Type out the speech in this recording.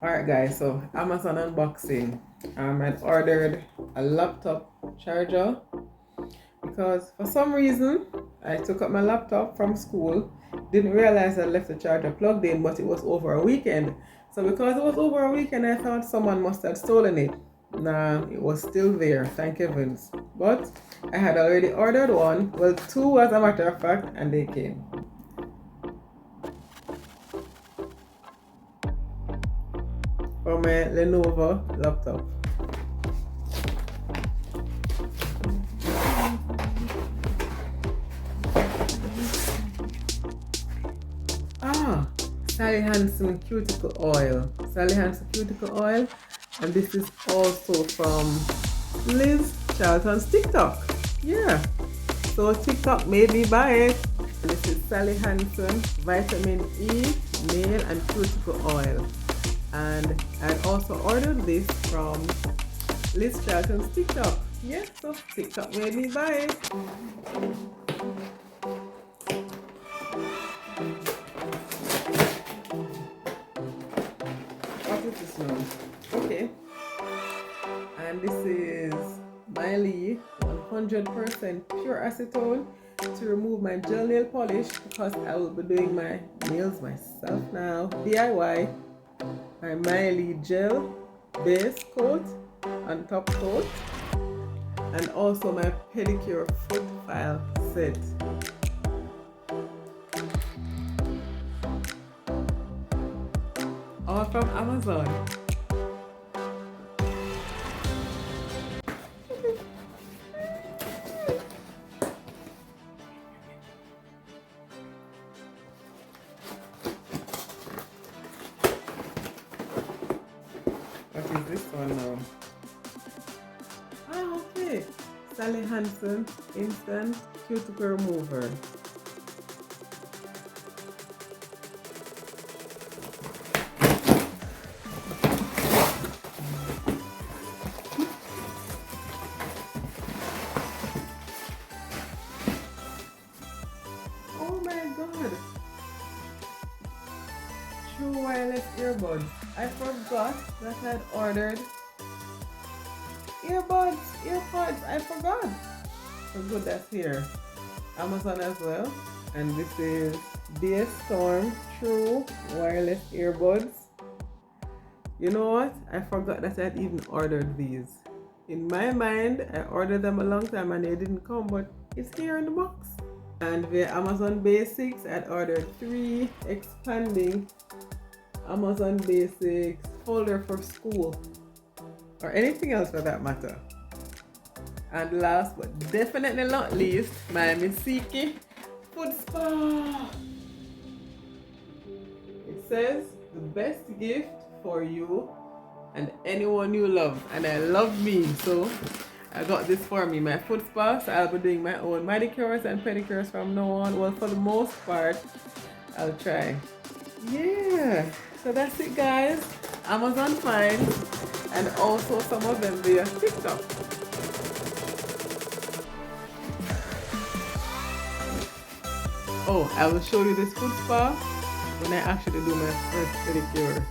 Alright guys, so Amazon unboxing. I'd ordered a laptop charger because for some reason I took up my laptop from school, didn't realize I left the charger plugged in, but it was over a weekend. So because it was over a weekend, I thought someone must have stolen it. Nah, it was still there, thank heavens. But I had already ordered one, well two as a matter of fact, and they came. For my Lenovo laptop. Sally Hansen cuticle oil. Sally Hansen cuticle oil. And this is also from Liz Charlton's TikTok. Yeah. So TikTok made me buy it. And this is Sally Hansen vitamin E nail and cuticle oil. And I also ordered this from Liz Charlton's TikTok. Yeah, so TikTok made me buy it. What is this now? Okay. And this is Miley 100% pure acetone to remove my gel nail polish because I will be doing my nails myself now. DIY. My Miley gel base coat and top coat. And also my pedicure foot file set. All from Amazon. What is this one now? Okay. Sally Hansen Instant Cuticle Remover. Oh my god! True wireless earbuds. I forgot that I'd ordered earpods. I forgot. So good, that's here. Amazon as well. And this is DS Storm True Wireless Earbuds. You know what? I forgot that I'd even ordered these. In my mind, I ordered them a long time and they didn't come, but it's here in the box. And via Amazon Basics, I'd ordered 3 expanding Amazon Basics folder for school. Or anything else for that matter. And last but definitely not least, my Misiki Foot Spa. It says the best gift for you and anyone you love. And I love me, so I got this for me, my foot spa. So I'll be doing my own manicures and pedicures from now on. Well, for the most part, I'll try. Yeah, so that's it guys. Amazon finds and also some of them via TikTok. Oh, I will show you this foot spa when I actually do my first pedicure.